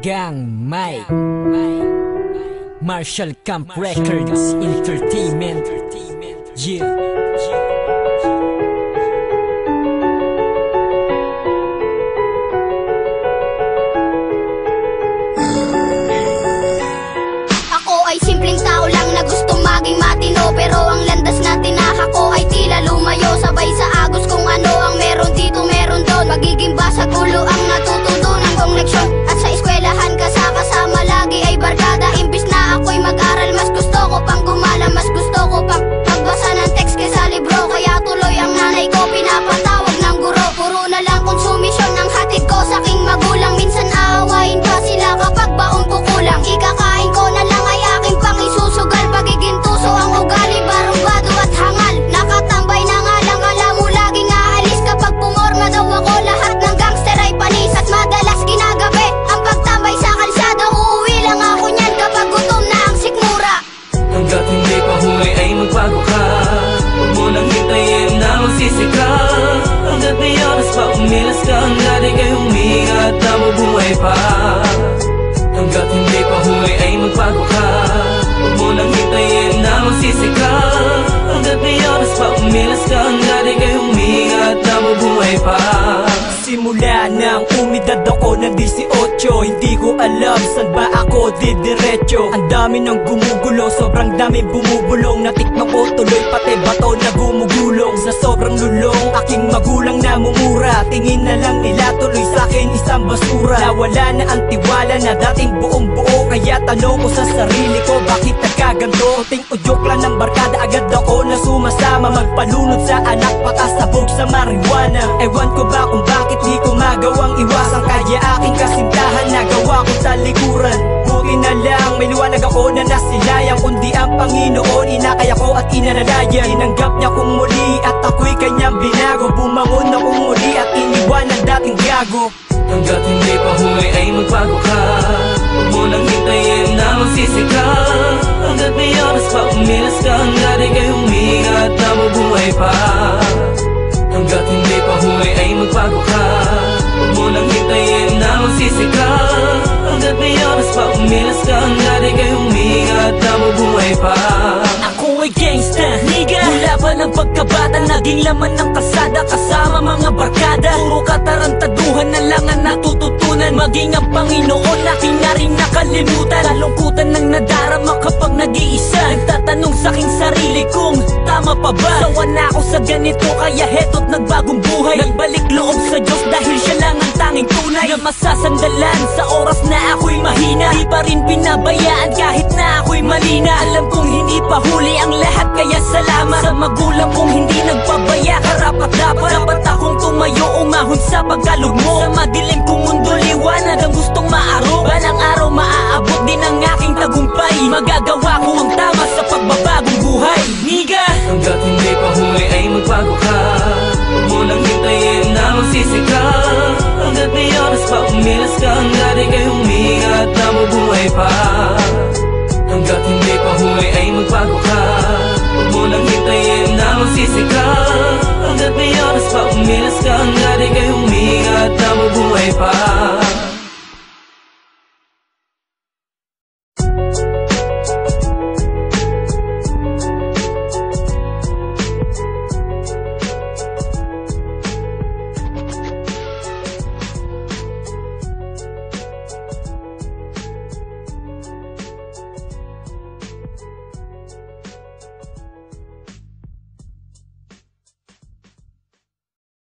Gang Mike Marshall Camp Records Entertainment. Yeah. Ako ay simpleng tao lang na gusto maging matino, pero ang landas na tinahak ko ay tila lumayo. Sabay sa agos kung ano ang meron dito meron doon. Magiging basag ulo ang natututunan kong leksyon. At sa eskwelahan kasama lagi ay barkada. Imbis na ako'y mag-aral, mas gusto ko pang gumala. Mas gusto ko pang magbasa ng text kaysa libro. Kaya tuloy ang nanay ko pinapatawag ng guro. Puro na lang konsumisyon ang hatid ko sa aking magulang. Minsan aawain pa sila kapag baon ko kulang. Ikakain ko na lang ay aking pang isusugal. Pagiging tuso ang ugali, barumbado at hangal. Nakatambay na nga lang, alam mo laging aalis. Kapag pumorma daw ako, lahat ng gangster ay panis. At madalas ginagabi ang pagtambay sa kalsada. Uuwi lang ako niyan kapag gutom na ang sikmura. Hanggat hindi pa huli ay magbago ka. Huwag mo nang hintayin na magsisika. Hanggat may oras pa umilas ka, hanggat ika'y huminga at nabubuhay pa. Hanggat hindi pa huli ay magbago ka. Huwag mo nang hintayin na magsisika. Hanggat may oras pa umilas ka, hanggat ika'y huminga at nabubuhay pa. Simula nang umidad ako ng 18, hindi ko alam saan ba ako didiretso. Ang dami ng gumugulo, sobrang dami bumubulong. Natikman ko tuloy pati bato na gumugulong. Sa sobrang lulong, aking magulang namumura. Tingin na lang nila tuloy sa'kin isang basura. Nawala na ang tiwala na dating buong buo. Kaya tanong ko sa sarili ko, bakit nagkaganto? Ting udyok lang ng barkada, agad ako na sumasama. Magpalunod sa anak, pakasabog sa marijuana. Ewan ko ba kung bakit di ko magawang iwasan. Kaya aking kasintahan nagawa ko talikuran. Buti na lang may liwanag ako na nasilayang. Kundi ang Panginoon inakaya ko at inalalayan. Tinanggap niya kong muli at ako'y kanyang binago. Bumangon akong muli at iniwan ang dating gago. Hanggat hindi pa huli ay magbago ka. Huwag mo nang hintayin na magsisika. Hanggat may oras pa umilas ka, hanggat ika'y huminga at nabubuhay pa. Hanggat hindi pa huli ay magbago ka. Huwag mo nang hintayin na magsisika. Hanggat may oras pa umilas ka, hanggat ika'y huminga at nabubuhay pa. Ako ay gangsta, nigga. Mula pa ng pagkabata, naging laman ng kalsada kasama mga barkada. Puro katarantaduhan na lang ang natututunan. Maging ang Panginoon aking na rin nakalimutan. Kalungkutan ng nadarama kapag nag-iisa. Nagtatanong sa'king sarili kung tama pa ba? Sawa na ako sa ganito kaya heto't nagbagong buhay. Nagbalik loob sa Diyos dahil siya lang ang tanging tunay na masasandalan sa oras na ako'y mahina. Di pa rin pinabayaan kahit na ako'y malina. Alam kong hindi pa huli ang lahat kaya salamat sa magulang kong hindi nagpabaya. Karapat dapat akong tumayo, umahon sa pagkalugmo. Sa madilim kong mundo liwanag ang gustong maaro. Balang araw maaabot din ang aking tagumpay. Magagawa